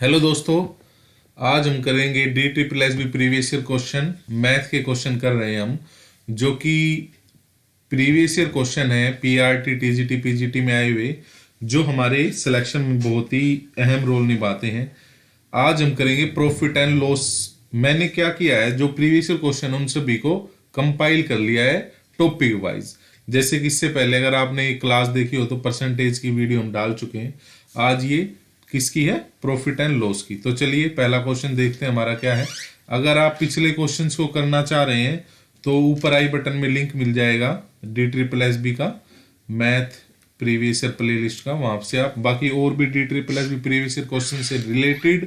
Hello दोस्तों। आज हम करेंगे D triple S B previous year question. Math के क्वेश्चन कर रहे हैं हम, जो कि प्रीवियस ईयर क्वेश्चन है पीआरटी टीजीटी पीजीटी में आए हुए, जो हमारे सिलेक्शन में बहुत ही अहम रोल निभाते हैं। आज हम करेंगे प्रॉफिट एंड लॉस। मैंने क्या किया है, जो प्रीवियस ईयर क्वेश्चन उन सभी को कंपाइल कर लिया है टॉपिक वाइज। जैसे कि इससे पहले अगर आपने क्लास देखी हो तो परसेंटेज की वीडियो हम डाल चुके हैं। आज ये किसकी है, प्रॉफिट एंड लॉस की। तो चलिए पहला क्वेश्चन देखते हैं हमारा क्या है। अगर आप पिछले क्वेश्चंस को करना चाह रहे हैं तो ऊपर आई बटन में लिंक मिल जाएगा डी ट्रिपल एस बी का मैथ प्रीवियस ईयर प्लेलिस्ट का, वहां से आप बाकी और भी D triple S B previous year question से रिलेटेड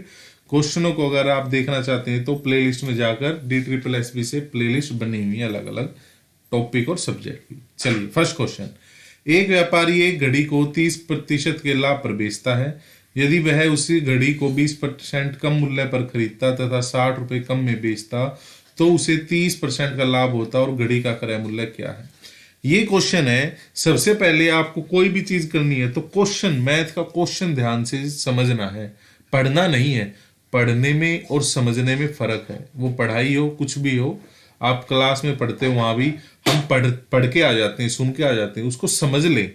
क्वेश्चनों को अगर आप देखना चाहते हैं तो प्लेलिस्ट में जाकर डी ट्रिपल एस बी से प्लेलिस्ट बनी हुई है अलग अलग टॉपिक और सब्जेक्ट की। चलिए फर्स्ट क्वेश्चन। एक व्यापारी एक घड़ी को 30% के लाभ पर बेचता है। यदि वह उसी घड़ी को 20% कम मूल्य पर खरीदता तथा 60 रुपए कम में बेचता तो उसे 30% का लाभ होता और घड़ी का क्रय मूल्य क्या है। ये क्वेश्चन है। सबसे पहले आपको कोई भी चीज करनी है तो क्वेश्चन, मैथ का क्वेश्चन ध्यान से समझना है, पढ़ना नहीं है। पढ़ने में और समझने में फर्क है। वो पढ़ाई हो कुछ भी हो, आप क्लास में पढ़ते हो वहां भी हम पढ़ के आ जाते हैं, सुन के आ जाते हैं। उसको समझ ले,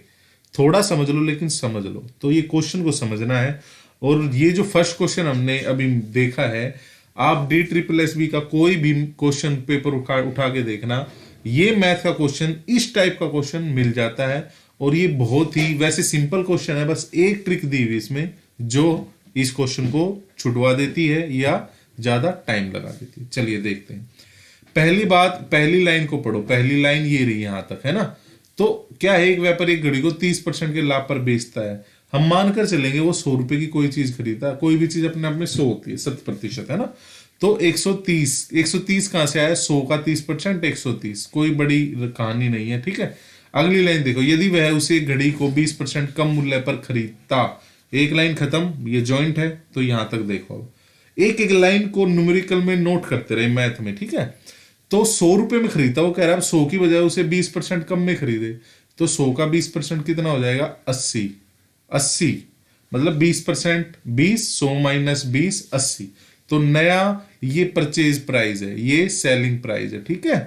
थोड़ा समझ लो लेकिन समझ लो। तो ये क्वेश्चन को समझना है। और ये जो फर्स्ट क्वेश्चन हमने अभी देखा है, आप डी ट्रिपल एस बी का कोई भी क्वेश्चन पेपर उठा के देखना, ये मैथ का क्वेश्चन इस टाइप का क्वेश्चन मिल जाता है। और ये बहुत ही वैसे सिंपल क्वेश्चन है, बस एक ट्रिक दी हुई इसमें जो इस क्वेश्चन को छुड़वा देती है या ज्यादा टाइम लगा देती है। चलिए देखते हैं। पहली बात, पहली लाइन को पढ़ो। पहली लाइन ये रही यहां तक, है ना। तो क्या है, एक व्यापारी एक घड़ी को 30% के लाभ पर बेचता है। हम मानकर चलेंगे वो 100 रुपए की कोई चीज खरीदा। कोई भी चीज अपने आप में 100 होती है, 100%, है ना। तो 130 कहां से आया, 100 का 30%, 130। कोई बड़ी कहानी नहीं है, ठीक है। अगली लाइन देखो। यदि वह उसे घड़ी को 20% कम मूल्य पर खरीदता। एक लाइन खत्म, ये जॉइंट है तो यहां तक देखो। एक एक लाइन को न्यूमेरिकल में नोट करते रहे मैथ में, ठीक है। तो 100 रुपए में खरीदता, वो कह रहा है 100 की बजाय उसे 20% कम में खरीदे। तो 100 का 20% कितना हो जाएगा, 80। 80 मतलब 20%, 20, 100 माइनस 20, 80। तो नया ये परचेज प्राइस है, ये सेलिंग प्राइस है, ठीक है।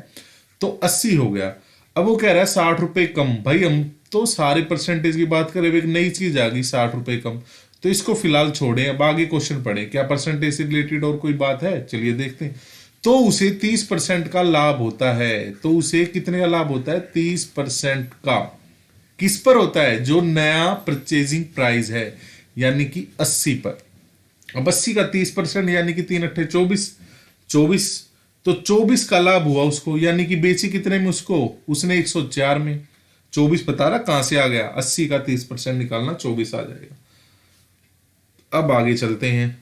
तो 80 हो गया। अब वो कह रहा है 60 रुपए कम। भाई हम तो सारे परसेंटेज की बात करें, एक नई चीज आ गई 60 रुपए कम, तो इसको फिलहाल छोड़ें, अब आगे क्वेश्चन पढ़ें। क्या परसेंटेज से रिलेटेड और कोई बात है, चलिए देखते हैं। तो उसे 30% का लाभ होता है। तो उसे कितने का लाभ होता है, 30% का। किस पर होता है, जो नया परचेजिंग प्राइस है, यानी कि 80 पर। अब 80 का 30% यानी कि 3 अट्ठे 24, 24। तो 24 का लाभ हुआ उसको, यानी कि बेची कितने में उसको, उसने 104 में। 24 बता रहा कहां से आ गया, 80 का 30% निकालना 24 आ जाएगा। अब आगे चलते हैं।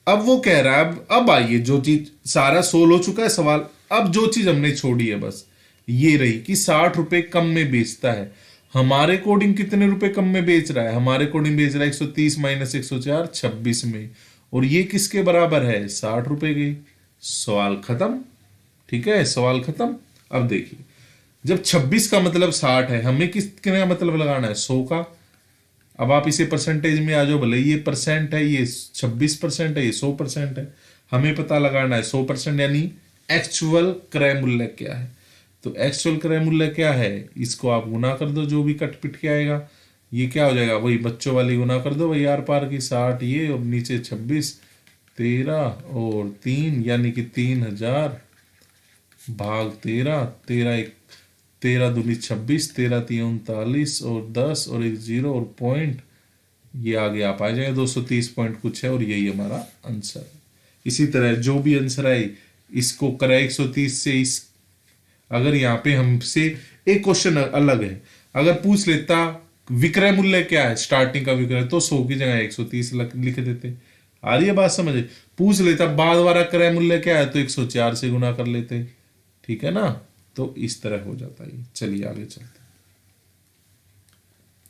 अब वो कह रहा है, अब आइए, जो चीज सारा सोल्व हो चुका है सवाल। अब जो चीज हमने छोड़ी है बस ये रही कि 60 रुपए कम में बेचता है। हमारे कोडिंग कितने रुपए कम में बेच रहा है, हमारे कोडिंग बेच रहा है 130 माइनस 104, 26 में। और ये किसके बराबर है, 60 रुपए के। सवाल खत्म, ठीक है, सवाल खत्म। अब देखिए, जब 26 का मतलब 60 है, हमें किसके का मतलब लगाना है, 100 का। अब आप इसे परसेंटेज में आ जाओ, भले ये परसेंट है, ये 26% है, ये 100% है। हमें पता लगाना है 100% यानी एक्चुअल क्रय मूल्य क्या है। तो एक्चुअल क्रय मूल्य क्या है, इसको आप गुना कर दो, जो भी कट पिट के आएगा। ये क्या हो जाएगा, वही बच्चों वाली गुना कर दो भाई, आर पार की 60 ये और नीचे 26, 13 और 3 यानी कि 3000 भाग 13, 13 दूनी 26, 13 तीन 39 और 10 और एक 0 और पॉइंट, ये आगे आप आ जाएगा 230 पॉइंट कुछ है, और यही हमारा आंसर है। इसी तरह जो भी आंसर आए इसको करें 130 से। इस अगर यहाँ पे हमसे एक क्वेश्चन अलग है, अगर पूछ लेता विक्रय मूल्य क्या है, स्टार्टिंग का विक्रय, तो 100 की जगह 130 लिख देते। आ रही है बात समझे। पूछ लेता बाद वाला क्रय मूल्य क्या है, तो 104 से गुना कर लेते, ठीक है ना। तो इस तरह हो जाता है। चलिए आगे चलते हैं।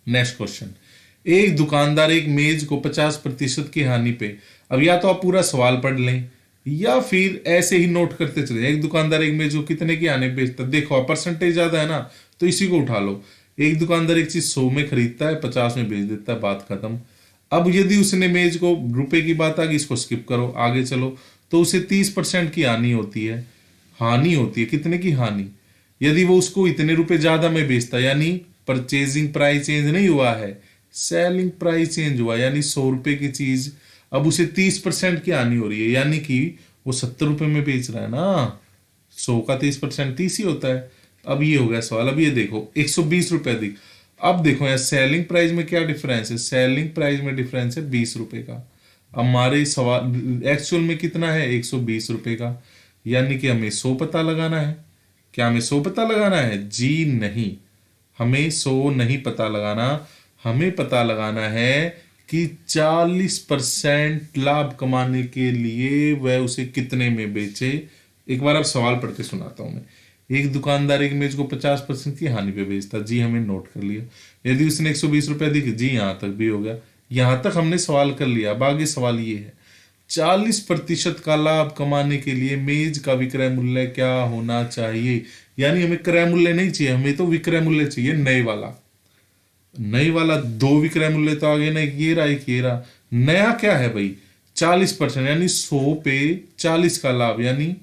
Next question. एक दुकानदार एक मेज को 50% की हानि पे, अब या तो आप पूरा सवाल पढ़ लें या फिर ऐसे ही नोट करते चले। एक दुकानदार एक मेज को कितने की हानि बेचता, देखो परसेंटेज ज्यादा है ना तो इसी को उठा लो। एक दुकानदार एक चीज 100 में खरीदता है, 50 में बेच देता है, बात खत्म। अब यदि उसने मेज को, रुपए की बात आ गई, इसको स्किप करो, आगे चलो, तो उसे 30% की हानि होती है। हानि होती है, कितने की हानि? यदि वो उसको इतने रुपए ज्यादा में बेचता, यानी परचेजिंग प्राइस चेंज नहीं हुआ है, सेलिंग प्राइस चेंज हुआ, यानी 100 रुपए की चीज अब उसे 30% की हानि हो रही है, यानी कि वो 70 रुपए में बेच रहा है ना। 100 का 30% 30 ही होता है। अब ये हो गया सवाल। अब ये देखो 120 रुपए अधिक। अब देखो यार सेलिंग प्राइस में क्या डिफरेंस है, सेलिंग प्राइस में डिफरेंस है 20 रुपए का। हमारे सवाल एक्चुअल में कितना है, 120 रुपए का, यानी कि हमें 100 पता लगाना है। क्या हमें 100 पता लगाना है? जी नहीं, हमें 100 नहीं पता लगाना। हमें पता लगाना है कि 40% लाभ कमाने के लिए वह उसे कितने में बेचे। एक बार अब सवाल पढ़ के सुनाता हूं मैं। एक दुकानदार एक मेज को 50% की हानि पे बेचता, जी हमने नोट कर लिया। यदि उसने 120 रुपए दिए, जी यहां तक भी हो गया, यहां तक हमने सवाल कर लिया। अब आगे सवाल ये है, 40% का लाभ कमाने के लिए मेज का विक्रय मूल्य क्या होना चाहिए? यानी हमें क्रय मूल्य नहीं चाहिए, हमें तो विक्रय मूल्य चाहिए, नए वाला। नए वाला दो विक्रय मूल्य तो आगे ना, एक ये रहा एक ये रहा। नया क्या है भाई? 40%, यानी 100 पे 40 का लाभ, यानी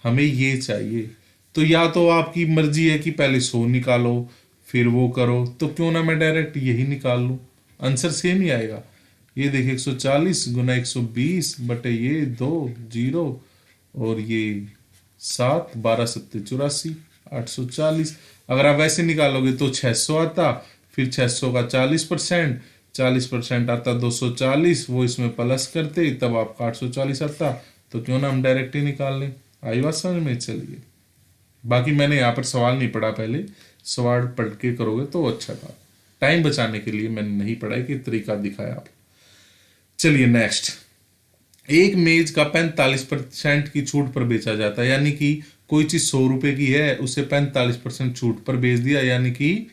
हमें ये चाहिए। तो या तो आपकी मर्जी है कि पहले 100 निकालो फिर वो करो, तो क्यों ना मैं डायरेक्ट यही निकाल लूं, आंसर सेम ही आएगा। ये देखिए 140 गुना 120 बटे ये 2 जीरो, और ये 7 12 सत्ते 84 840। अगर आप वैसे निकालोगे तो 600 आता, फिर 600 का 40%, 40% आता 240, वो इसमें प्लस करते तब आपका 840 आता। तो क्यों ना हम डायरेक्ट ही निकाल लें। आई बात समझ में? चलिए, बाकी मैंने यहाँ पर सवाल नहीं पढ़ा, पहले सवाल पढ़ के करोगे तो अच्छा था। टाइम बचाने के लिए मैंने नहीं पढ़ा है कि तरीका दिखाया आप। चलिए नेक्स्ट, एक मेज का 45% की छूट पर बेचा जाता है, यानी कि कोई चीज 100 रुपए की है, उसे 45% छूट पर बेच दिया, यानी कि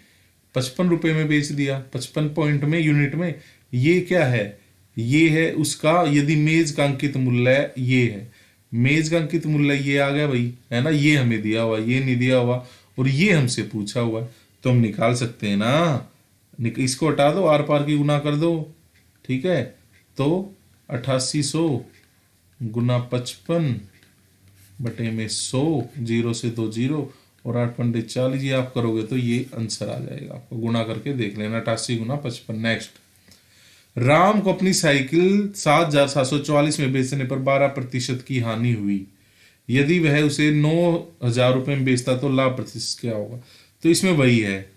55 रुपए में बेच दिया, 55 पॉइंट में, यूनिट में। ये क्या है? ये है उसका, यदि मेज का अंकित मूल्य ये है, मेज का अंकित मूल्य ये आ गया भाई, है ना, ये हमें दिया हुआ, ये नहीं दिया हुआ, और ये हमसे पूछा हुआ, तो हम निकाल सकते हैं ना। इसको हटा दो, आर पार की गुना कर दो, ठीक है। तो 8800 गुना 55 बटे में 100, 0 से 2 जीरो, और 8 पंडे 40, ये आप करोगे तो ये आंसर आ जाएगा। आपको गुना करके देख लेना, 88 गुना 55। नेक्स्ट, राम को अपनी साइकिल 7744 में बेचने पर 12% की हानि हुई। यदि वह उसे 9000 रुपए में बेचता तो लाभ प्रतिशत क्या होगा? तो इसमें वही है,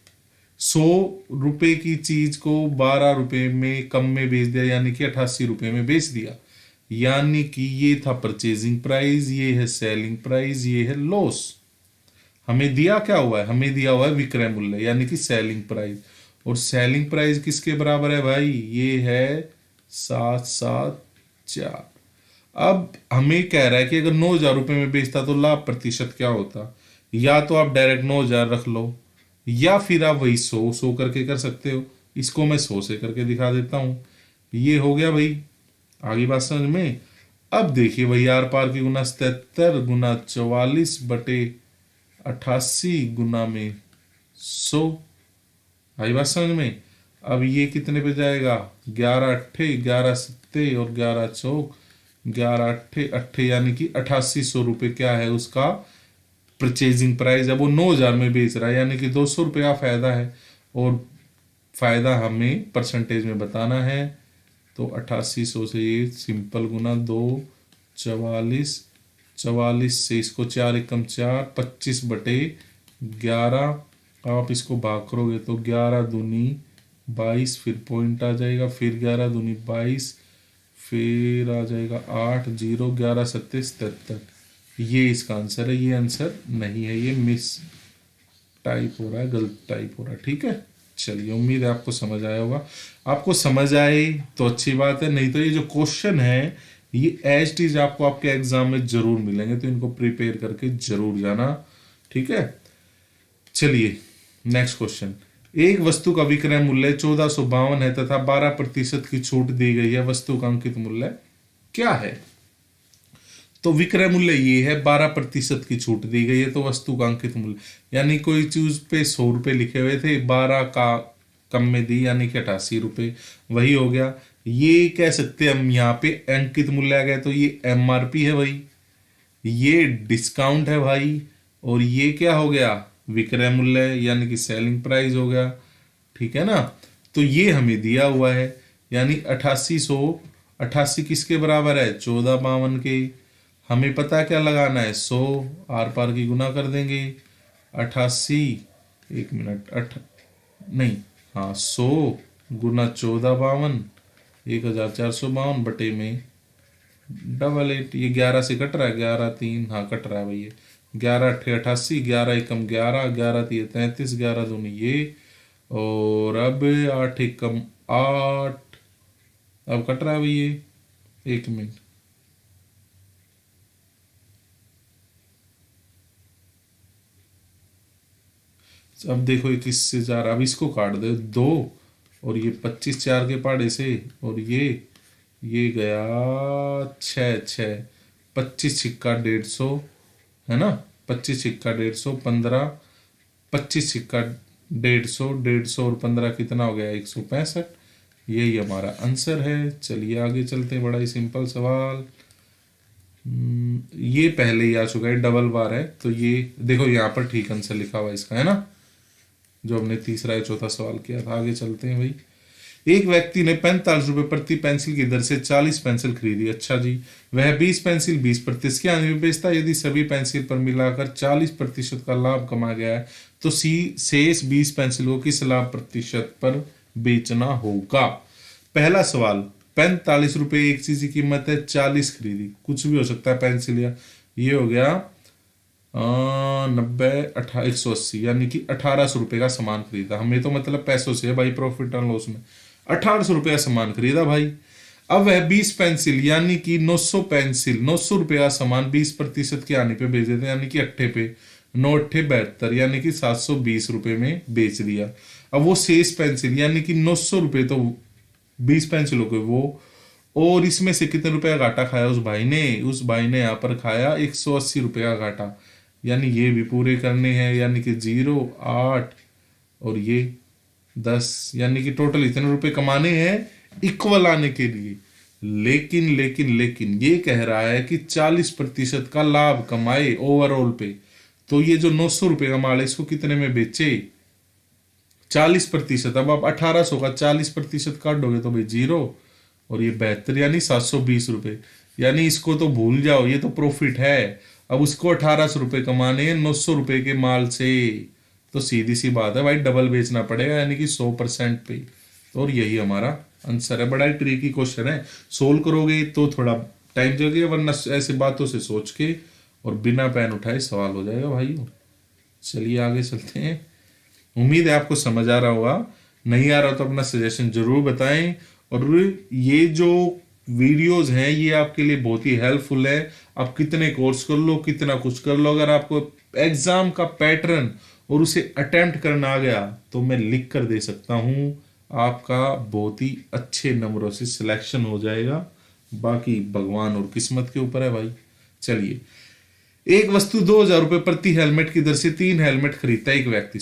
100 रुपए की चीज को 12 रुपए में कम में बेच दिया, यानी कि 88 रुपए में बेच दिया, यानी कि ये था परचेजिंग प्राइस, ये है सेलिंग प्राइस, ये है लॉस। हमें दिया क्या हुआ है? हमें दिया हुआ है विक्रय मूल्य, यानी कि सेलिंग प्राइस। और सेलिंग प्राइस किसके बराबर है भाई? ये है 774। अब हमें कह रहा है कि अगर 9000 रुपए में बेचता तो लाभ प्रतिशत क्या होता? या तो आप डायरेक्ट 9000 रख लो, या फिर आप वही 100 करके कर सकते हो। इसको मैं 100 से करके दिखा देता हूं। ये हो गया भाई, आगे बात समझ में। अब देखिए भाई, आर पार की गुना 77 गुना 44 बटे 88 गुना में 100। आई बात समझ में। अब ये कितने पे जाएगा? 11 अट्ठे 11 सत्ते और 11 चौक 11 अट्ठे अट्ठे, यानी कि 8800 रुपये क्या है उसका परचेजिंग प्राइस। अब वो 9000 में बेच रहा है, यानी कि 200 रुपये का फायदा है, और फायदा हमें परसेंटेज में बताना है। तो 8800 से ये सिंपल गुना 2 44, 44 से इसको 4 एकम 4 25 बटे 11। आप इसको भाग करोगे तो 11 दूनी 22, फिर पॉइंट आ जाएगा, फिर 11 दूनी 22, फिर आ जाएगा 8 0 11 सत्ते 77। ये इसका आंसर है, ये आंसर नहीं है, ये मिस टाइप हो रहा है, गलत टाइप हो रहा है। ठीक है, चलिए, उम्मीद है आपको समझ आया होगा। आपको समझ आए तो अच्छी बात है, नहीं तो ये जो क्वेश्चन है ये एज इट इज आपको आपके एग्जाम में जरूर मिलेंगे, तो इनको प्रिपेयर करके जरूर जाना। ठीक है, चलिए नेक्स्ट क्वेश्चन। एक वस्तु का विक्रय मूल्य 1452 है तथा 12% की छूट दी गई है, वस्तु का अंकित मूल्य क्या है? तो विक्रय मूल्य ये है, 12% की छूट दी गई है, तो वस्तु का अंकित मूल्य, यानी कोई चीज पे 100 रुपए लिखे हुए थे, 12 का कम में दी, यानी कि 88 रुपए, वही हो गया। ये कह सकते हैं हम यहाँ पे अंकित मूल्य आ गया, तो ये एमआरपी है भाई, ये डिस्काउंट है भाई, और ये क्या हो गया, विक्रय मूल्य यानी कि सेलिंग प्राइस हो गया। ठीक है ना, तो ये हमें दिया हुआ है, यानी 8888 किसके बराबर है, 1452 के। हमें पता है क्या लगाना है, 100 आर पार की गुना कर देंगे, 88, एक मिनट, नहीं, हाँ, 100 गुना 1452, 1452 बटे में 88, ये 11 से कट रहा है, 11 3, हाँ कट रहा है भैया, 11 8 88, 11 एकम 11, 11 3 33, 11 दूनी ये, और अब 8 एकम 8, अब कट रहा है भैया, एक मिनट, अब देखो ये किससे जा रहा, अब इसको काट दो, 2 और ये 25 4 के पहाड़े से, और ये गया 6 6, 25 छिक्का 150, है ना, 25 छिक्का 150, 15, 25 छिक्का 150, 150 और 15 कितना हो गया, 165। यही हमारा आंसर है। चलिए आगे चलते हैं, बड़ा ही सिंपल सवाल। ये पहले ही आ चुका है, डबल बार है, तो ये देखो यहाँ पर ठीक आंसर लिखा हुआ है इसका, है ना, जो हमने तीसरा या चौथा सवाल किया था। आगे चलते हैं भाई। एक व्यक्ति ने 45 रुपए प्रति पेंसिल की दर से 40 पेंसिल खरीदी। अच्छा जी, वह 20 पेंसिल 20% के आने में बेचता। यदि सभी पेंसिल पर मिलाकर 40% का लाभ कमा गया है तो शेष 20 पेंसिल को किस लाभ प्रतिशत पर बेचना होगा। पहला सवाल, 45 रुपए एक चीज की कीमत है, 40 खरीदी, कुछ भी हो सकता है पेंसिल, या ये हो गया 90 180, यानी कि 1800 रुपए का सामान खरीदा। हमें तो मतलब पैसों से है भाई, प्रॉफिट एंड लॉस में 1800 रुपये का सामान खरीदा भाई। अब वह 20 पेंसिल यानी कि 900 पेंसिल, 900 रुपये का सामान 20% के आने पे बेच देते, यानी कि अट्ठे पे 9 अट्ठे 72, यानी कि 720 रुपये में बेच दिया। अब वो शेष पेंसिल यानी कि 900 रुपये तो 20 पेंसिलों के वो, और इसमें से कितने रुपए का घाटा खाया उस भाई ने यहाँ पर खाया 180 रुपये का घाटा, यानी ये भी पूरे करने हैं, यानी कि 0 8 और ये 10, यानी कि टोटल इतने रुपए कमाने हैं इक्वल आने के लिए। लेकिन ये कह रहा है कि 40% का लाभ कमाए ओवरऑल पे, तो ये जो 900 रुपये का माल है इसको कितने में बेचे, 40%। अब आप 1800 का 40% काट दोगे तो भाई 0, और ये 72 यानी 720 रुपये, यानी इसको तो भूल जाओ, ये तो प्रॉफिट है। अब उसको 1800 रुपये कमाने हैं 900 रुपये के माल से, तो सीधी सी बात है भाई, डबल बेचना पड़ेगा, यानी कि 100% पे। तो और यही हमारा आंसर है। बड़ा ही ट्रिकी क्वेश्चन है, सोल्व करोगे तो थोड़ा टाइम लगेगा, वरना ऐसे बातों से सोच के और बिना पेन उठाए सवाल हो जाएगा भाइयों। चलिए आगे चलते हैं। उम्मीद है आपको समझ आ रहा होगा, नहीं आ रहा तो अपना सजेशन जरूर बताएं। और ये जो वीडियोस हैं ये आपके लिए बहुत ही हेल्पफुल है। आप कितने कोर्स कर लो, कितना कुछ कर लो, अगर आपको एग्जाम का पैटर्न और उसे अटेम्प्ट करना आ गया तो मैं लिख कर दे सकता हूं, आपका बहुत ही अच्छे नंबरों से सिलेक्शन हो जाएगा। बाकी भगवान और किस्मत के ऊपर है भाई। चलिए, एक वस्तु 2000 रुपये प्रति हेलमेट की दर से 3 हेलमेट खरीदता है एक व्यक्ति,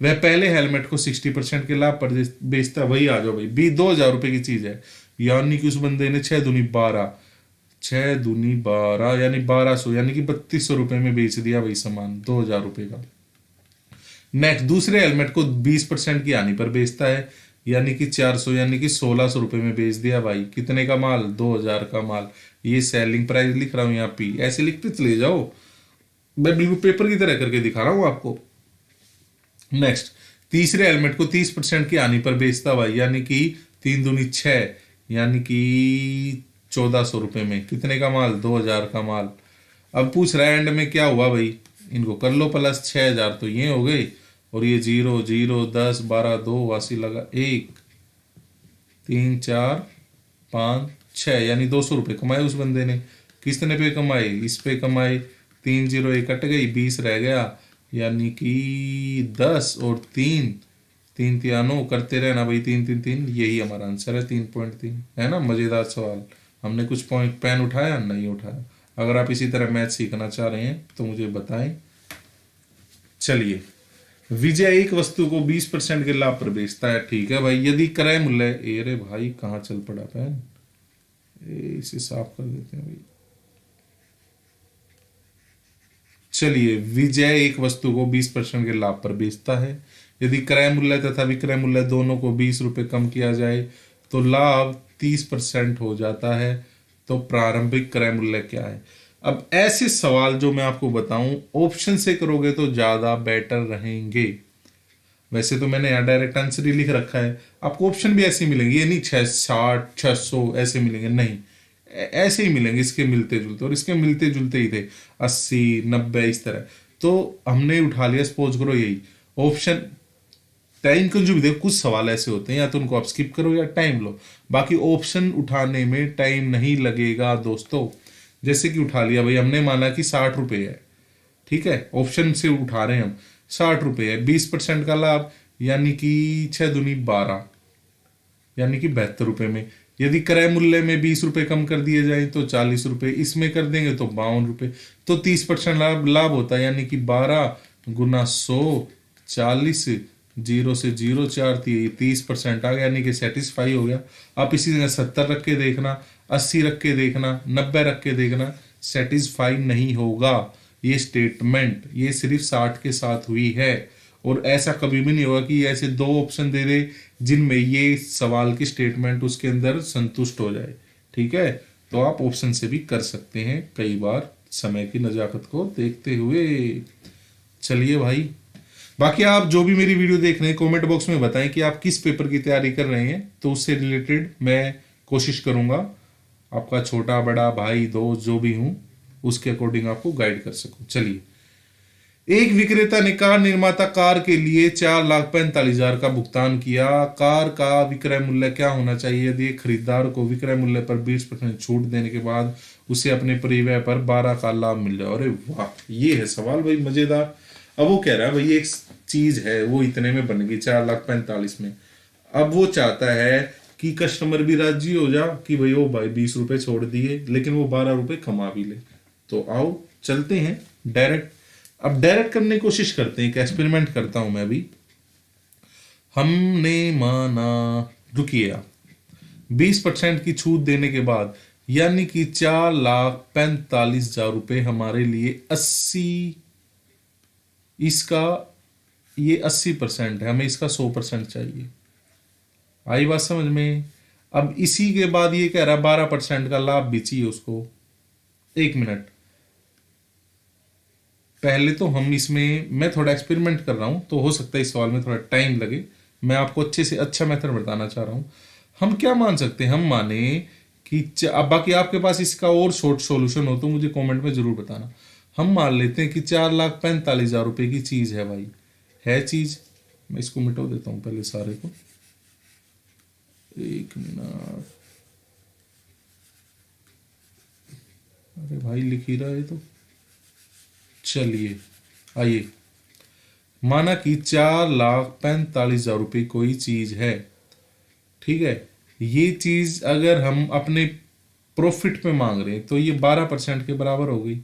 वह पहले हेलमेट को 60% के लाभ पर बेचता है। वही आ जाओ भाई, 2000 रुपये की चीज है, यानी कि उस बंदे ने 6 दूनी 12, 6 दूनी 12 यानी 1200, यानी कि 3200 रुपये में बेच दिया भाई सामान 2000 रुपये का। नेक्स्ट, दूसरे हेलमेट को 20% की हानि पर बेचता है, यानी कि 400, यानी कि 1600 रुपये में बेच दिया भाई। कितने का माल, 2000 का माल। ये सेलिंग प्राइस लिख रहा हूं यहाँ पे, ऐसे लिखते चले जाओ, मैं बिल्कुल पेपर की तरह करके दिखा रहा हूं आपको। नेक्स्ट, तीसरे हेलमेट को 30% की हानि पर बेचता भाई, यानी कि 3 दूनी 6, यानी कि 1400 रुपये में। कितने का माल, 2000 का माल। अब पूछ रहा है एंड में क्या हुआ भाई, इनको कर लो प्लस, 6000 तो ये हो गए, और ये 0 0 10 12 2 वासी लगा 1 3 4 5 6, यानी 200 रुपये कमाए उस बंदे ने। किसने पे कमाए, इस पे कमाए, 3 0 1 कट गई, 20 रह गया, यानी कि 10 और 3 3 3 करते रहना भाई, 3 3 3, यही हमारा आंसर है 3.3, है ना। मजेदार सवाल। हमने कुछ पॉइंट पेन उठाया नहीं उठाया। अगर आप इसी तरह मैथ सीखना चाह रहे हैं तो मुझे बताएं। चलिए विजय एक वस्तु को 20% के लाभ पर बेचता है, ठीक है भाई। यदि क्रय मूल्य, अरे भाई कहाँ चल पड़ा पेन, इसे साफ कर देते हैं भाई। चलिए, विजय एक वस्तु को 20% के लाभ पर बेचता है। यदि क्रय मूल्य तथा विक्रय मूल्य दोनों को 20 रुपए कम किया जाए तो लाभ 30% हो जाता है। तो प्रारंभिक क्रय मूल्य क्या है? अब ऐसे सवाल जो मैं आपको बताऊं ऑप्शन से करोगे तो ज्यादा बेटर रहेंगे। वैसे तो मैंने यहाँ डायरेक्ट आंसर ही लिख रखा है, आपको ऑप्शन भी ऐसे ही मिलेंगे, ये नहीं 660 600 ऐसे मिलेंगे, नहीं ऐसे ही मिलेंगे, इसके मिलते जुलते, और इसके मिलते जुलते ही थे 80 90 इस तरह। तो हमने उठा लिया, सपोज करो यही ऑप्शन। टाइम कंज्यूम, देखो कुछ सवाल ऐसे होते हैं या तो उनको आप स्किप करो या टाइम लो, बाकी ऑप्शन उठाने में टाइम नहीं लगेगा दोस्तों। जैसे कि उठा लिया भाई, हमने माना कि 60 रुपए है, ठीक है, ऑप्शन से उठा रहे हैं हम, 60 रुपए है, 20% का लाभ, यानी कि 6 दूनी 12, यानी कि 72 रुपए में। यदि क्रय मूल्य में 20 रुपए कम कर दिए जाए तो 40 रुपए, इसमें कर देंगे तो 52 रुपए। तो 30% लाभ लाभ होता है, यानी कि 12 गुना 100, 40, 0 से 0 4 30% आ गया, यानी कि सेटिस्फाई हो गया। आप इसी तरह 70 रख के देखना, 80 रख के देखना, 90 रख के देखना, सेटिस्फाई नहीं होगा। ये स्टेटमेंट ये सिर्फ 60 के साथ हुई है, और ऐसा कभी भी नहीं होगा कि ऐसे दो ऑप्शन दे दे जिनमें ये सवाल की स्टेटमेंट उसके अंदर संतुष्ट हो जाए, ठीक है। तो आप ऑप्शन से भी कर सकते हैं कई बार, समय की नजाकत को देखते हुए। चलिए भाई, बाकी आप जो भी मेरी वीडियो देख रहे हैं कमेंट बॉक्स में बताएं कि आप किस पेपर की तैयारी कर रहे हैं, तो उससे रिलेटेड मैं कोशिश करूंगा आपका छोटा बड़ा भाई दोस्त जो भी हूं उसके अकॉर्डिंग आपको गाइड कर सकूं। चलिए, एक विक्रेता ने कार निर्माता कार के लिए 4,45,000 का भुगतान किया। कार का विक्रय मूल्य क्या होना चाहिए यदि खरीदार को विक्रय मूल्य पर 20% छूट देने के बाद उसे अपने परिव्यय पर 12 का लाभ मिल जाए? अरे वाह, ये है सवाल भाई मजेदार। अब वो कह रहा है भाई एक चीज है वो इतने में बन गई 4,45,000 में, अब वो चाहता है कि कस्टमर भी राजी हो जा कि भाई ओ भाई 20 रुपए छोड़ दिए लेकिन वो 12 रुपए कमा भी ले। तो आओ चलते हैं डायरेक्ट, अब डायरेक्ट करने की कोशिश करते हैं, एक एक्सपेरिमेंट करता हूं मैं अभी। हमने माना, रुकिए आप, 20% की छूट देने के बाद, यानी कि 4,45,000 रुपए हमारे लिए 80, इसका ये 80% है, हमें इसका 100% चाहिए। आई बात समझ में? अब इसी के बाद ये कह रहा है 12% का लाभ भी चाहिए उसको। एक मिनट, पहले तो हम इसमें, मैं थोड़ा एक्सपेरिमेंट कर रहा हूं तो हो सकता है इस सवाल में थोड़ा टाइम लगे, मैं आपको अच्छे से अच्छा मेथड बताना चाह रहा हूं। हम क्या मान सकते हैं, हम माने कि अब बाकी आपके पास इसका और शॉर्ट सॉल्यूशन हो तो मुझे कमेंट में जरूर बताना। हम मान लेते हैं कि 4,45,000 रुपए की चीज है भाई, है चीज। मैं इसको मिटा देता हूं पहले सारे को, एक मिनट, अरे भाई लिख ही रहा है तो। चलिए आइए, माना कि 4,45,000 रुपये कोई चीज है, ठीक है। ये चीज अगर हम अपने प्रॉफिट पे मांग रहे हैं तो ये 12% के बराबर हो गई,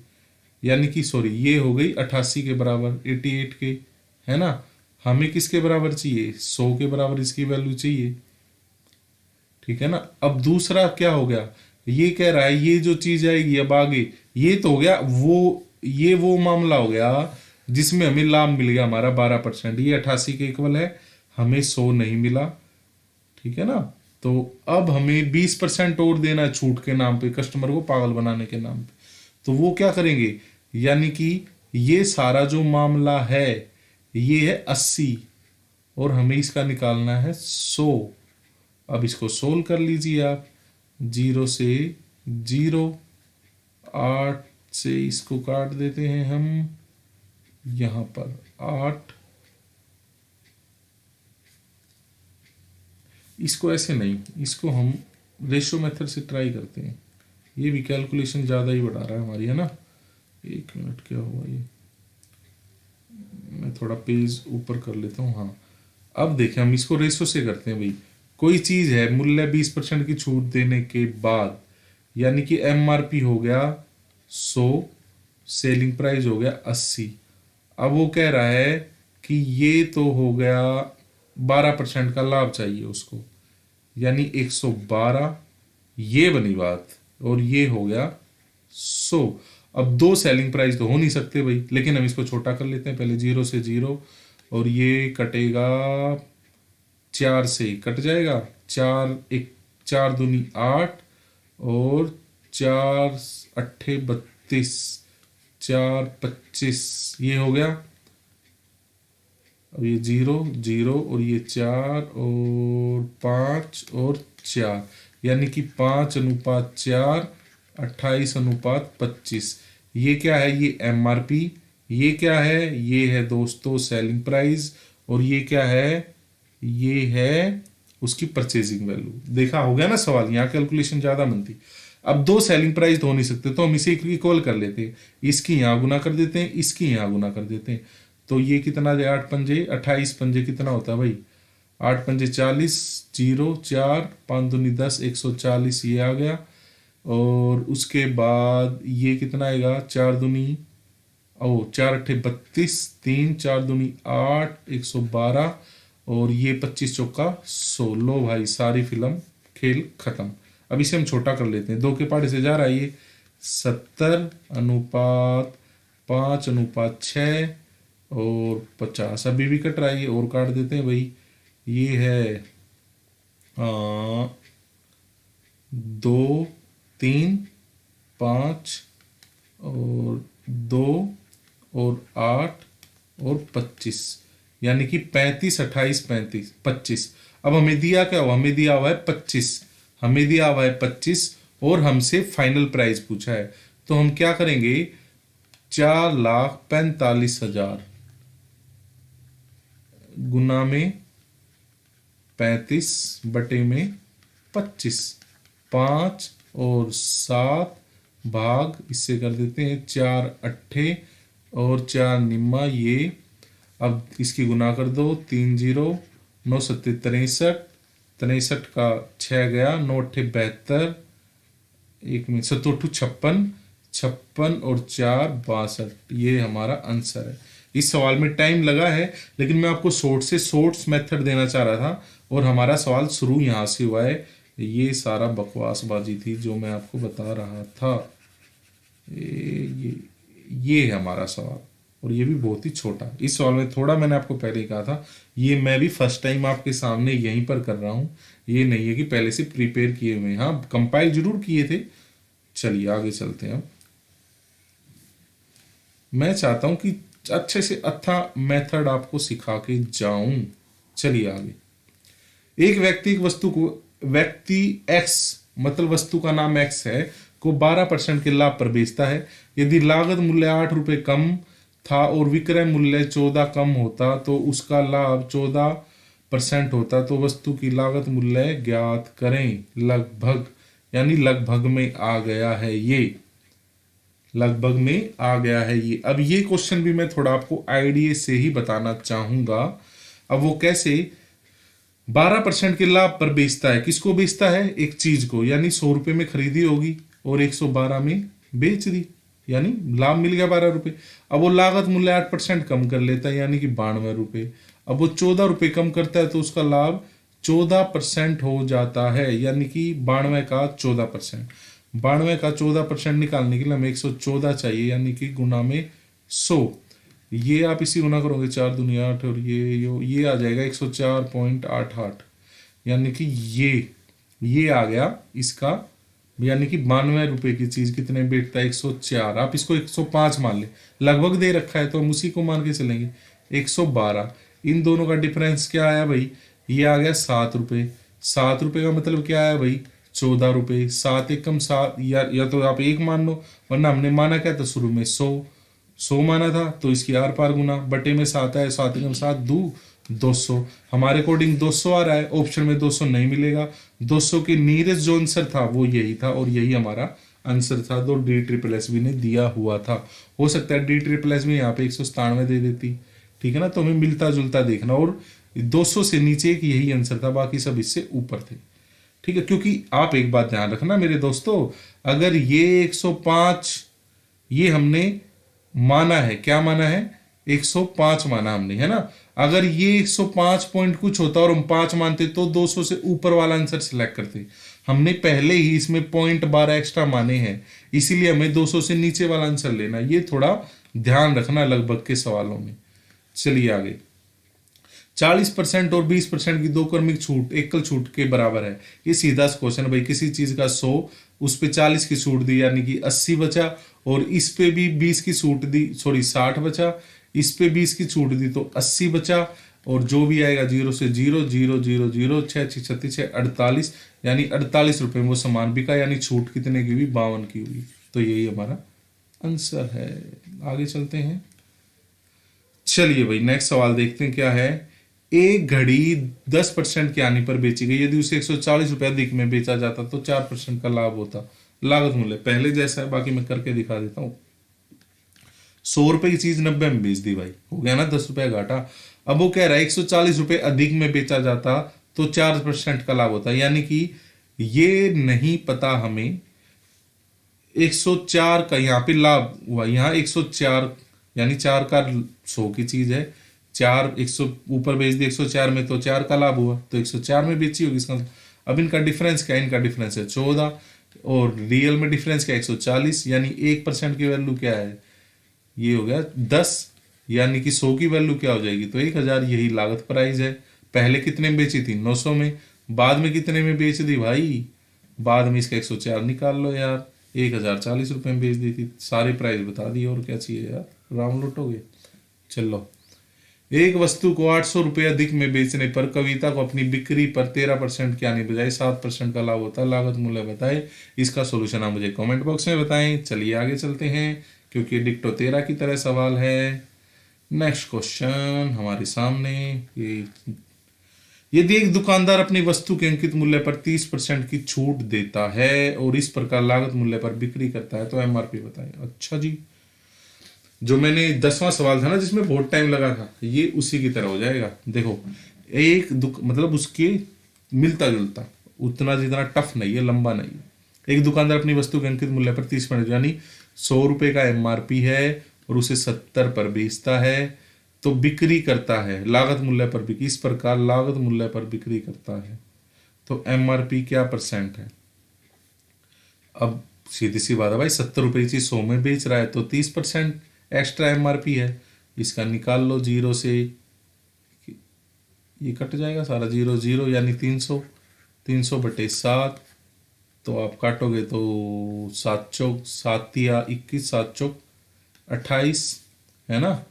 यानी कि सॉरी ये हो गई 88 के बराबर, 88 के, है ना। हमें किसके बराबर चाहिए, 100 के बराबर इसकी वैल्यू चाहिए, ठीक है ना। अब दूसरा क्या हो गया, ये कह रहा है ये जो चीज आएगी अब आगे, ये तो हो गया वो, ये वो मामला हो गया जिसमें हमें लाभ मिल गया हमारा 12%, ये 88 के इक्वल है, हमें 100 नहीं मिला, ठीक है ना। तो अब हमें 20% और देना है छूट के नाम पे, कस्टमर को पागल बनाने के नाम पे। तो वो क्या करेंगे, यानी कि ये सारा जो मामला है ये है 80 और हमें इसका निकालना है 100। अब इसको सोल्व कर लीजिए आप, 0 से 0, 8 से इसको काट देते हैं हम, यहां पर 8, इसको ऐसे नहीं, इसको हम रेशो मेथड से ट्राई करते हैं। ये भी कैलकुलेशन ज़्यादा ही बढ़ा रहा है हमारी, है ना। एक मिनट, क्या हुआ ये, मैं थोड़ा पेज ऊपर कर लेता हूँ। हाँ, अब देखें हम इसको रेशो से करते हैं भाई। कोई चीज़ है, मूल्य 20% की छूट देने के बाद, यानी कि MRP हो गया 100, सेलिंग प्राइस हो गया 80। अब वो कह रहा है कि कि ये तो हो गया 12% का लाभ चाहिए उसको, यानी 112, ये बनी बात, और ये हो गया 100। अब दो सेलिंग प्राइस तो हो नहीं सकते भाई, लेकिन हम इसको छोटा कर लेते हैं। पहले 0 से 0, और ये कटेगा 4 से ही कट जाएगा, 4 दूनी 8, और 4 अट्ठे 32, 4 25, ये हो गया। अब ये 0 0, और ये 4 और 5 और 4, यानी कि 5:4, 28:25। ये क्या है? ये MRP। ये क्या है? ये है दोस्तों सेलिंग प्राइस। और ये क्या है? ये है उसकी परचेजिंग वैल्यू। देखा हो गया ना सवाल, यहाँ कैलकुलेशन ज्यादा बनती। अब दो सेलिंग प्राइस तो हो नहीं सकते, तो हम इसे इक्वल कर लेते हैं। इसकी यहाँ गुना कर देते हैं, इसकी यहाँ गुना कर देते हैं। तो ये कितना जाए? 8 पंजे 28, पंजे कितना होता है भाई? 8 पंजे 40, 0 4, 5 दूनी 10, 140, ये आ गया। और उसके बाद ये कितना आएगा? 4 दूनी 4 अट्ठे 32, 3 4 दूनी 8, 112, और ये 25 चौका 100। लो भाई, सारी फिल्म खेल खत्म। अब इसे हम छोटा कर लेते हैं, 2 के पहाड़े से जा रहा है ये 70:5:6 और 50। अभी भी कट रहा है, ये और काट देते हैं भाई। ये है 2 3 5 और 2 और 8 और 25, यानी कि 35 28 35 25। अब हमें दिया क्या हुआ? हमें दिया हुआ है 25, हमें दिया हुआ है 25, और हमसे फाइनल प्राइस पूछा है। तो हम क्या करेंगे? 4,45,000 गुना में 35 बटे में 25, 5 और 7 भाग इससे कर देते हैं 4 अट्ठे और 4 निम्मा, ये अब इसकी गुना कर दो, 3 0, 9 सत्ते 63, 63 का 6 गया, 9 अट्ठे 72, 1 मिनट 7 56, 56 और 4 62, ये हमारा आंसर है। इस सवाल में टाइम लगा है, लेकिन मैं आपको शॉर्ट से शॉर्ट्स मेथड देना चाह रहा था, और हमारा सवाल शुरू यहाँ से हुआ है। ये सारा बकवासबाजी थी जो मैं आपको बता रहा था। ये है हमारा सवाल, और ये भी बहुत ही छोटा। इस सवाल में थोड़ा मैंने आपको पहले ही कहा था, ये मैं भी फर्स्ट टाइम आपके सामने यहीं पर कर रहा हूँ। ये नहीं है कि पहले से प्रिपेयर किए हुए। हाँ, कंपाइल जरूर किए थे। चलिए आगे चलते हैं। अब मैं चाहता हूं कि अच्छे से अच्छा मेथड आपको सिखा के जाऊं। चलिए आगे। एक व्यक्ति एक्स, मतलब वस्तु का नाम एक्स है, को 12% के लाभ पर बेचता है। यदि लागत मूल्य 8 रुपए कम था और विक्रय मूल्य 14 कम होता तो उसका लाभ 14% होता। तो वस्तु की लागत मूल्य ज्ञात करें। लगभग, यानी लगभग में आ गया है ये, लगभग में आ गया है ये। अब ये क्वेश्चन भी मैं थोड़ा आपको आइडिया से ही बताना चाहूंगा। अब वो कैसे? 12% के लाभ पर बेचता है। किसको बेचता है? एक चीज को, यानी 100 रुपए में खरीदी होगी और 112 में बेच दी, यानी लाभ मिल गया 12 रुपए। अब वो लागत मूल्य 8% कम कर लेता है, यानी कि 92 रुपए। अब वो 14 रुपए कम करता है तो उसका लाभ 14% हो जाता है, यानी कि 92 का 14%। 92 का 14% निकालने के लिए हमें 114 चाहिए, यानी कि गुना में 100। ये आप इसी गुना करोगे, 4 दूनी 8, और ये आ जाएगा 104.88, यानी कि ये आ गया इसका, यानी कि 92 रुपए की चीज कितने बेचता है? 104। आप इसको 105 मान ले, लगभग दे रखा है तो हम उसी को मान के चलेंगे। 112, इन दोनों का डिफरेंस क्या आया भाई? ये आ गया 7 रुपए। 7 रुपए का मतलब क्या आया भाई? 14 रुपए। 7 एकम 7, या तो आप 1 मान लो, वरना हमने माना क्या था शुरू में? 100 माना था, तो इसकी आर पार गुना, बटे में 7 है, 7 एकम 7 200। हमारे अकॉर्डिंग 200 आ रहा है, ऑप्शन में 200 नहीं मिलेगा। 200 के नियरेस्ट जो आंसर था वो यही था, और यही हमारा आंसर था जो DSSS ने दिया हुआ था। हो सकता है DSSS में यहाँ पे 197 दे देती, ठीक है ना, तो हमें मिलता जुलता देखना। और 200 से नीचे एक यही आंसर था, बाकी सब इससे ऊपर थे, ठीक है। क्योंकि आप एक बात ध्यान रखना मेरे दोस्तों, अगर ये 105 ये हमने माना है, क्या माना है? 105 माना हमने, है ना। अगर ये 105 पॉइंट कुछ होता और हम 5 मानते तो 200 से ऊपर वाला आंसर सिलेक्ट करते। हमने पहले ही इसमें पॉइंट 12 एक्स्ट्रा माने हैं, इसीलिए हमें 200 से नीचे वाला आंसर लेना। ये थोड़ा ध्यान रखना लगभग के सवालों में। चलिए आगे। 40% और 20% की दो क्रमिक छूट एकल छूट के बराबर है। ये सीधा क्वेश्चन भाई, किसी चीज का 100 उस पे 40 की छूट दी यानी कि 80 बचा, और इस पे भी 20 की छूट दी, सॉरी 60 बचा, इस पे 20 की छूट दी तो 80 बचा, और जो भी आएगा 0 से 0 0 0 0 6 6 36 6 48, यानी 48 रुपए में वो सामान बिका, यानी छूट कितने की हुई? 52 की हुई। तो यही हमारा आंसर है। आगे चलते हैं। चलिए भाई नेक्स्ट सवाल देखते हैं क्या है। एक घड़ी 10% के आने पर बेची गई, यदि उसे 140 रुपए अधिक में बेचा जाता तो 4% का लाभ होता। लागत मूल्य पहले जैसा है, बाकी मैं करके दिखा देता हूं। 100 रुपए की चीज 90 में बेच दी भाई, हो गया ना 10 रुपए घाटा। अब वो कह रहा है 140 रुपए अधिक में बेचा जाता तो 4% का लाभ होता, यानी कि ये नहीं पता हमें 104 का यहाँ पे लाभ हुआ। यहाँ 104 यानी 4 का 100 की चीज है, 4 100 ऊपर बेच दी 104 में तो 4 का लाभ हुआ, तो 104 में बेची होगी इसका। अब इनका डिफरेंस क्या है? इनका डिफरेंस है 14, और रियल में डिफरेंस क्या है? 140, यानी 1% की वैल्यू क्या है? ये हो गया 10, यानी कि 100 की वैल्यू क्या हो जाएगी? तो 1000। यही लागत प्राइस है। पहले कितने में बेची थी? 900 में। बाद में कितने में बेच दी भाई? बाद में इसका 104 निकाल लो यार, 1040 रुपए में बेच दी थी। सारे प्राइस बता दिए, और क्या चाहिए यार, राम लुटोगे। चलो, एक वस्तु को 800 रुपये अधिक में बेचने पर कविता को अपनी बिक्री पर 13% के आने बजाय 7% का लाभ होता है। लागत मूल्य बताए। इसका सोल्यूशन आप मुझे कमेंट बॉक्स में बताएं। चलिए आगे चलते हैं, क्योंकि डिक्टो 13 की तरह सवाल है। नेक्स्ट क्वेश्चन हमारे सामने। यदि एक दुकानदार अपनी वस्तु के अंकित मूल्य पर 30% की छूट देता है और इस प्रकार लागत मूल्य पर बिक्री करता है तो एमआरपी बताएं। अच्छा जी, जो मैंने 10वां सवाल था ना जिसमें बहुत टाइम लगा था, ये उसी की तरह हो जाएगा। देखो, एक मतलब उसके मिलता जुलता, उतना जितना टफ नहीं है, लंबा नहीं है। एक दुकानदार अपनी वस्तु के अंकित मूल्य पर 30%, यानी 100 रुपए का एमआरपी है और उसे 70 पर बेचता है, तो बिक्री करता है लागत मूल्य पर बिक्री। इस प्रकार लागत मूल्य पर बिक्री करता है, तो एमआरपी क्या परसेंट है? अब सीधी सी बात है भाई, 70 रुपए की चीज 100 में बेच रहा है तो 30% एक्स्ट्रा एमआरपी है। इसका निकाल लो, 0 से ये कट जाएगा सारा, 0 0 यानी 300, 300 बटे 7, तो आप काटोगे तो 7 चौक 7 या 21, 7 चौक 28, है ना।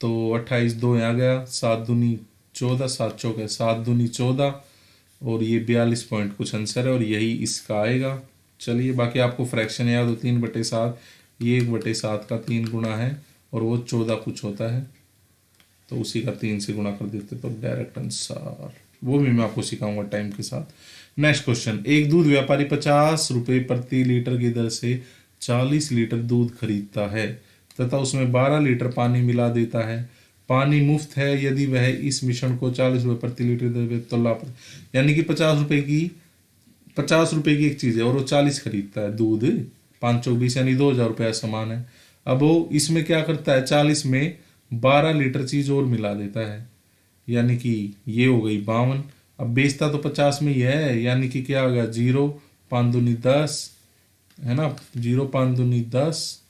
तो 28 2 यहाँ गया, 7 दूनी 14, 7 चौक है 7 दूनी 14, और ये 42 पॉइंट कुछ आंसर है, और यही इसका आएगा। चलिए, बाकी आपको फ्रैक्शन याद हो, 3/7, ये 1/7 का 3 गुना है, और वो 14 कुछ होता है, तो उसी का 3 से गुणा कर देते तो डायरेक्ट आंसर। वो भी मैं आपको सिखाऊंगा टाइम के साथ। Next question. एक दूध व्यापारी 50 रुपये प्रति लीटर की दर से 40 लीटर दूध खरीदता है तथा उसमें 12 लीटर पानी मिला देता है। पानी मुफ्त है यदि वह इस मिश्रण को 40 रुपये प्रति लीटर दर तो लाभ, यानी कि 50 रुपए की एक चीज है और वो 40 खरीदता है दूध, 5 चौक 20 यानी 2000 रुपया सामान है। अब वो इसमें क्या करता है, 40 में 12 लीटर चीज और मिला देता है, यानी कि ये हो गई 52। अब बेचता तो 50 में ही है, यानी कि क्या हो गया, 0 5 दूनी 10, है ना, 0 5 दूनी 10,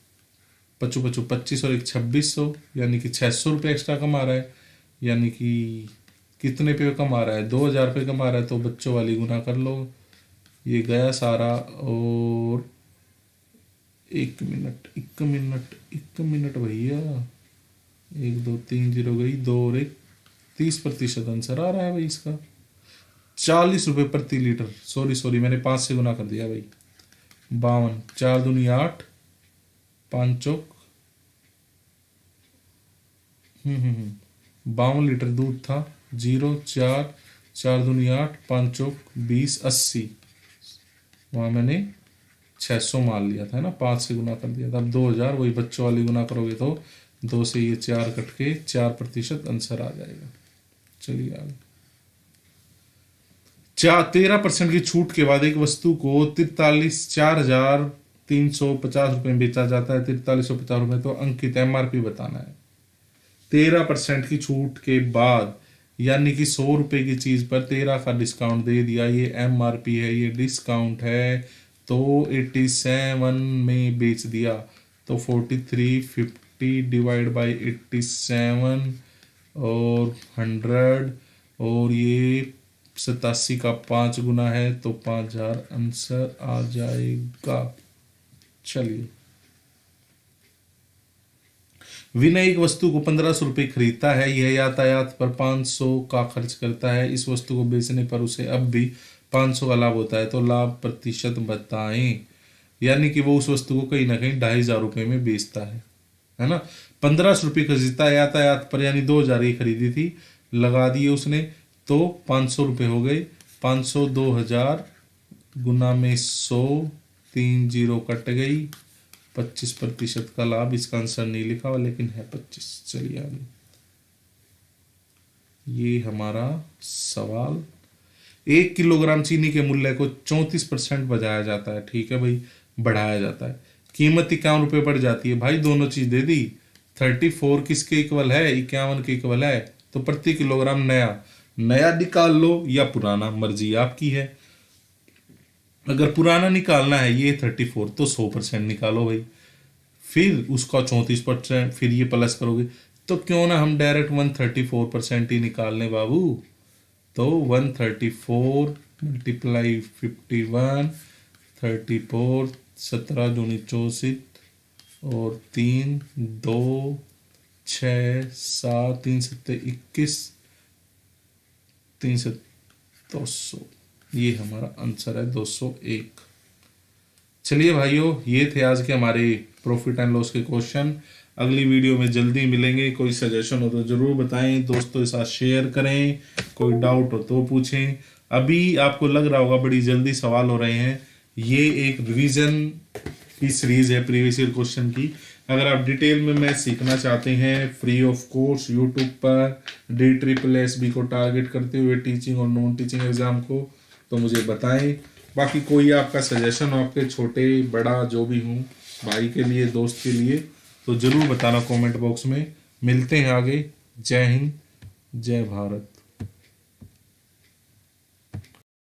55 25 और 1 2600, यानी कि 600 रुपये एक्स्ट्रा कमा रहा है। यानी कि कितने पे कमा रहा है, 2000 रुपये कमा रहा है। तो बच्चों वाली गुना कर लो, ये गया सारा, और 1 मिनट 1 मिनट 1 मिनट भैया, 1 2 3 0 गई, 2 और 1 30% आंसर आ रहा है भाई इसका। 40 रुपये प्रति लीटर, सॉरी मैंने 5 से गुना कर दिया भाई। 52, 4 दूनी 8, 5 चौक 52 लीटर दूध था। 0 4 4 दूनी 8, 5 चौक 20 80, वहाँ मैंने 600 मान लिया था, है ना, 5 से गुना कर दिया था। अब 2000, वही बच्चों वाली गुना करोगे तो 2 से ये 4 कट के 4% आंसर आ जाएगा। चलिए आगे। 13% की छूट के बाद एक वस्तु को 43,4350 रुपये में बेचा जाता है, 4350 रुपये, तो अंकित एमआरपी बताना है। 13% की छूट के बाद, यानी कि 100 रुपये की चीज़ पर 13 का डिस्काउंट दे दिया। ये MRP है, ये डिस्काउंट है, तो 87 में बेच दिया। तो 4350 डिवाइड बाई 87 और 100, और ये 87 का 5 गुना है, तो 5000 आंसर आ जाएगा। चलिए, विनय एक वस्तु को 1500 रुपये खरीदता है। यह यातायात पर 500 का खर्च करता है। इस वस्तु को बेचने पर उसे अब भी 500 का लाभ होता है, तो लाभ प्रतिशत बताएं। यानी कि वो उस वस्तु को कहीं ना कहीं 2500 रुपये में बेचता है ना। 1500 रुपये खरीदता है यातायात पर, यानी 2000 ही खरीदी थी, लगा दिए उसने, तो 500 रुपये हो गए। 500 2000 गुना में 100, 3 जीरो कट गई, 25% का लाभ। इसका आंसर नहीं लिखा हुआ लेकिन है 25। चलिए आगे, ये हमारा सवाल। 1 किलोग्राम चीनी के मूल्य को 34% बढ़ाया जाता है। ठीक है भाई, बढ़ाया जाता है। कीमत 51 रुपये बढ़ जाती है। भाई दोनों चीज दे दी। 34 किसके इक्वल है? 51 के इक्वल है। तो प्रति किलोग्राम नया निकाल लो या पुराना, मर्जी आपकी है। अगर पुराना निकालना है ये 34, तो 100% निकालो भाई, फिर उसका 34%, फिर ये प्लस करोगे। तो क्यों ना हम डायरेक्ट 134% ही निकाल लें बाबू। तो 134 मल्टीप्लाई 51, 34, 17 दूनी 64, और 3 2 6 7, 3 7 21, 3 7 200। ये हमारा आंसर है 201। चलिए भाइयों, ये थे आज के हमारे प्रॉफिट एंड लॉस के क्वेश्चन। अगली वीडियो में जल्दी मिलेंगे। कोई सजेशन हो तो जरूर बताएं, दोस्तों के साथ शेयर करें, कोई डाउट हो तो पूछें। अभी आपको लग रहा होगा बड़ी जल्दी सवाल हो रहे हैं, ये एक रिवीजन की सीरीज है प्रीवियस ईयर क्वेश्चन की। अगर आप डिटेल में मैथ सीखना चाहते हैं फ्री ऑफ कोर्स यूट्यूब पर DSSB को टारगेट करते हुए टीचिंग और नॉन टीचिंग एग्जाम को, तो मुझे बताएं। बाकी कोई आपका सजेशन हो, आपके छोटे बड़ा जो भी हूँ, भाई के लिए, दोस्त के लिए, तो ज़रूर बताना कमेंट बॉक्स में। मिलते हैं आगे। जय हिंद, जय भारत।